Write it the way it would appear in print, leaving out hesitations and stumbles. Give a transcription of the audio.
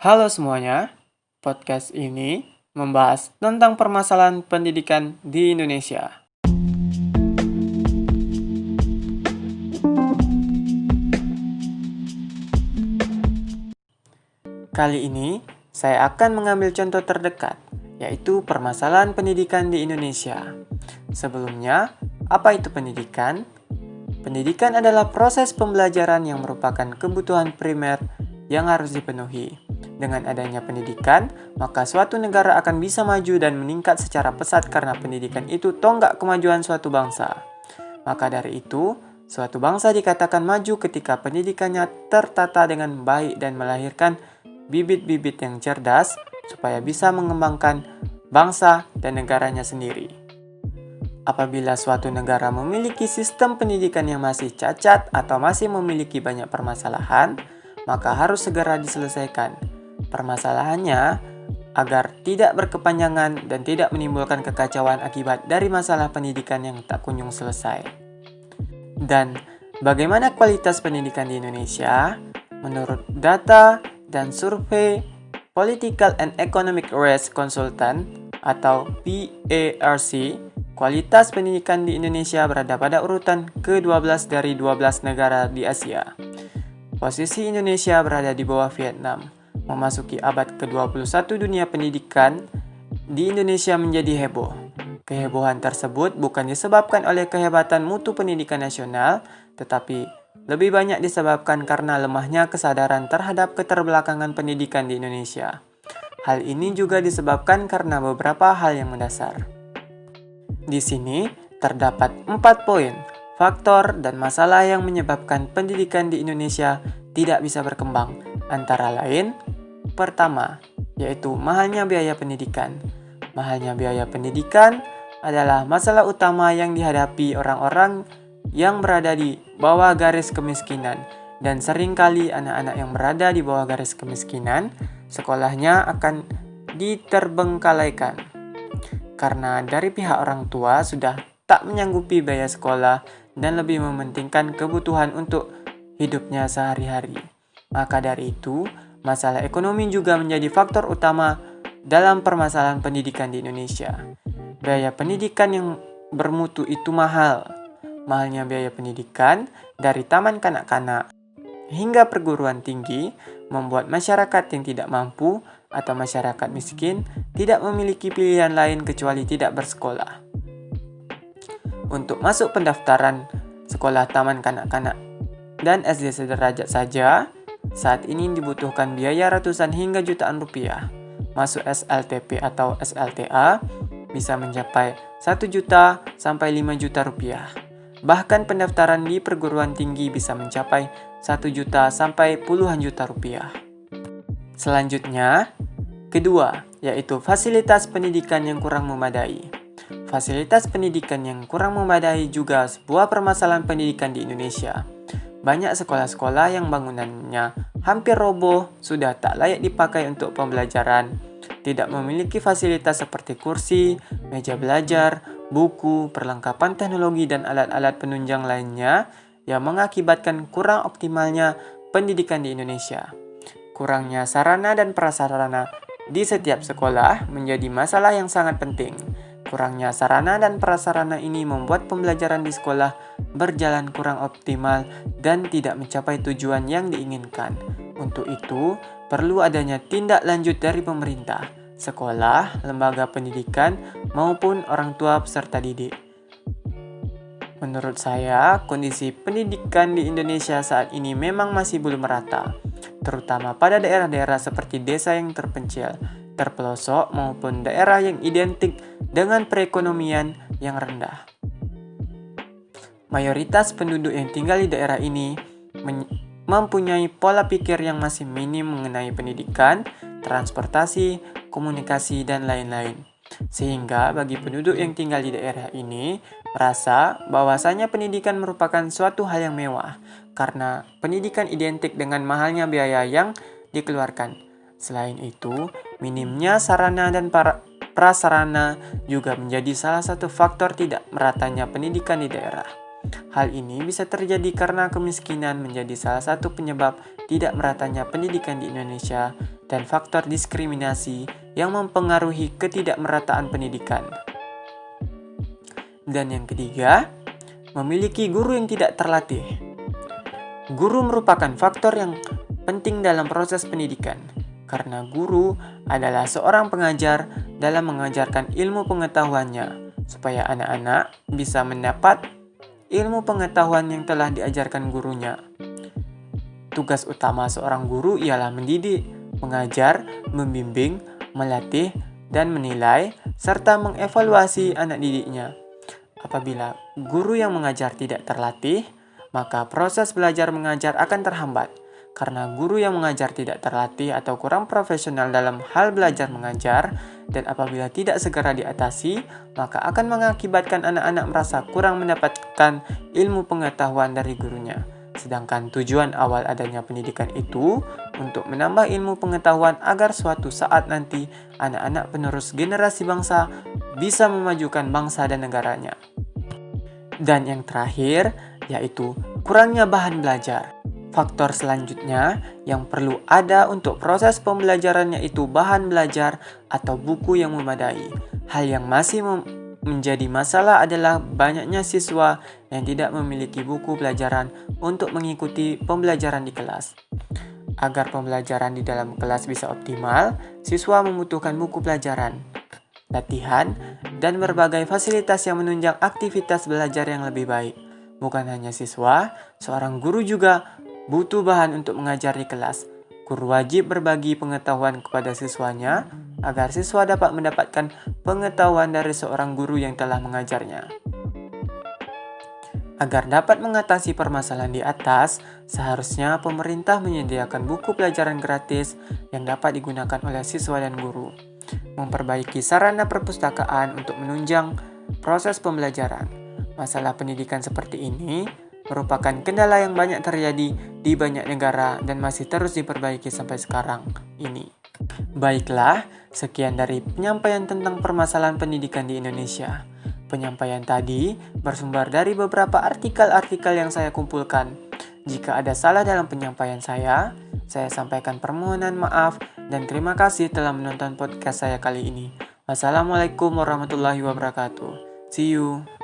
Halo semuanya, podcast ini membahas tentang permasalahan pendidikan di Indonesia. Kali ini, saya akan mengambil contoh terdekat, yaitu permasalahan pendidikan di Indonesia. Sebelumnya, apa itu pendidikan? Pendidikan adalah proses pembelajaran yang merupakan kebutuhan primer yang harus dipenuhi. Dengan adanya pendidikan, maka suatu negara akan bisa maju dan meningkat secara pesat karena pendidikan itu tonggak kemajuan suatu bangsa. Maka dari itu, suatu bangsa dikatakan maju ketika pendidikannya tertata dengan baik dan melahirkan bibit-bibit yang cerdas supaya bisa mengembangkan bangsa dan negaranya sendiri. Apabila suatu negara memiliki sistem pendidikan yang masih cacat atau masih memiliki banyak permasalahan, maka harus segera diselesaikan. Permasalahannya agar tidak berkepanjangan dan tidak menimbulkan kekacauan akibat dari masalah pendidikan yang tak kunjung selesai. Dan bagaimana kualitas pendidikan di Indonesia? Menurut data dan survei Political and Economic Risk Consultant atau PARC, kualitas pendidikan di Indonesia berada pada urutan ke-12 dari 12 negara di Asia. Posisi Indonesia berada di bawah Vietnam. Memasuki abad ke-21 dunia pendidikan, di Indonesia menjadi heboh. Kehebohan tersebut bukan disebabkan oleh kehebatan mutu pendidikan nasional, tetapi lebih banyak disebabkan karena lemahnya kesadaran terhadap keterbelakangan pendidikan di Indonesia. Hal ini juga disebabkan karena beberapa hal yang mendasar. Di sini terdapat 4 poin, faktor dan masalah yang menyebabkan pendidikan di Indonesia tidak bisa berkembang. Antara lain, pertama, yaitu mahalnya biaya pendidikan. Mahalnya biaya pendidikan adalah masalah utama yang dihadapi orang-orang yang berada di bawah garis kemiskinan. Dan seringkali anak-anak yang berada di bawah garis kemiskinan, sekolahnya akan diterbengkalaikan. Karena dari pihak orang tua sudah tak menyanggupi biaya sekolah dan lebih mementingkan kebutuhan untuk hidupnya sehari-hari. Maka dari itu, masalah ekonomi juga menjadi faktor utama dalam permasalahan pendidikan di Indonesia. Biaya pendidikan yang bermutu itu mahal. Mahalnya biaya pendidikan dari taman kanak-kanak hingga perguruan tinggi membuat masyarakat yang tidak mampu atau masyarakat miskin tidak memiliki pilihan lain kecuali tidak bersekolah. Untuk masuk pendaftaran sekolah taman kanak-kanak dan SD sederajat saja, saat ini dibutuhkan biaya ratusan hingga jutaan rupiah. Masuk SLTP atau SLTA bisa mencapai 1 juta sampai 5 juta rupiah. Bahkan pendaftaran di perguruan tinggi bisa mencapai 1 juta sampai puluhan juta rupiah. Selanjutnya, kedua, yaitu fasilitas pendidikan yang kurang memadai. Fasilitas pendidikan yang kurang memadai juga sebuah permasalahan pendidikan di Indonesia. Banyak sekolah-sekolah yang bangunannya hampir roboh, sudah tak layak dipakai untuk pembelajaran, tidak memiliki fasilitas seperti kursi, meja belajar, buku, perlengkapan teknologi dan alat-alat penunjang lainnya yang mengakibatkan kurang optimalnya pendidikan di Indonesia. Kurangnya sarana dan prasarana di setiap sekolah menjadi masalah yang sangat penting. Kurangnya sarana dan prasarana ini membuat pembelajaran di sekolah berjalan kurang optimal dan tidak mencapai tujuan yang diinginkan. Untuk itu, perlu adanya tindak lanjut dari pemerintah, sekolah, lembaga pendidikan, maupun orang tua peserta didik. Menurut saya, kondisi pendidikan di Indonesia saat ini memang masih belum merata, terutama pada daerah-daerah seperti desa yang terpencil, terpelosok, maupun daerah yang identik dengan perekonomian yang rendah. Mayoritas penduduk yang tinggal di daerah ini mempunyai pola pikir yang masih minim mengenai pendidikan, transportasi, komunikasi, dan lain-lain. Sehingga bagi penduduk yang tinggal di daerah ini merasa bahwasanya pendidikan merupakan suatu hal yang mewah karena pendidikan identik dengan mahalnya biaya yang dikeluarkan. Selain itu, minimnya sarana dan prasarana juga menjadi salah satu faktor tidak meratanya pendidikan di daerah. Hal ini bisa terjadi karena kemiskinan menjadi salah satu penyebab tidak meratanya pendidikan di Indonesia dan faktor diskriminasi yang mempengaruhi ketidakmerataan pendidikan. Dan yang ketiga, memiliki guru yang tidak terlatih. Guru merupakan faktor yang penting dalam proses pendidikan, karena guru adalah seorang pengajar dalam mengajarkan ilmu pengetahuannya, supaya anak-anak bisa mendapat ilmu pengetahuan yang telah diajarkan gurunya. Tugas utama seorang guru ialah mendidik, mengajar, membimbing, melatih, dan menilai, serta mengevaluasi anak didiknya. Apabila guru yang mengajar tidak terlatih, maka proses belajar mengajar akan terhambat. Karena guru yang mengajar tidak terlatih atau kurang profesional dalam hal belajar mengajar, dan apabila tidak segera diatasi, maka akan mengakibatkan anak-anak merasa kurang mendapatkan ilmu pengetahuan dari gurunya. Sedangkan tujuan awal adanya pendidikan itu untuk menambah ilmu pengetahuan agar suatu saat nanti anak-anak penerus generasi bangsa bisa memajukan bangsa dan negaranya. Dan yang terakhir, yaitu kurangnya bahan belajar. Faktor selanjutnya yang perlu ada untuk proses pembelajaran yaitu bahan belajar atau buku yang memadai. Hal yang masih menjadi masalah adalah banyaknya siswa yang tidak memiliki buku pelajaran untuk mengikuti pembelajaran di kelas. Agar pembelajaran di dalam kelas bisa optimal, siswa membutuhkan buku pelajaran, latihan, dan berbagai fasilitas yang menunjang aktivitas belajar yang lebih baik. Bukan hanya siswa, seorang guru juga butuh bahan untuk mengajar di kelas. Guru wajib berbagi pengetahuan kepada siswanya agar siswa dapat mendapatkan pengetahuan dari seorang guru yang telah mengajarnya. Agar dapat mengatasi permasalahan di atas, seharusnya pemerintah menyediakan buku pelajaran gratis yang dapat digunakan oleh siswa dan guru. Memperbaiki sarana perpustakaan untuk menunjang proses pembelajaran. Masalah pendidikan seperti ini merupakan kendala yang banyak terjadi di banyak negara dan masih terus diperbaiki sampai sekarang ini. Baiklah, sekian dari penyampaian tentang permasalahan pendidikan di Indonesia. Penyampaian tadi bersumber dari beberapa artikel-artikel yang saya kumpulkan. Jika ada salah dalam penyampaian saya sampaikan permohonan maaf dan terima kasih telah menonton podcast saya kali ini. Wassalamualaikum warahmatullahi wabarakatuh. See you.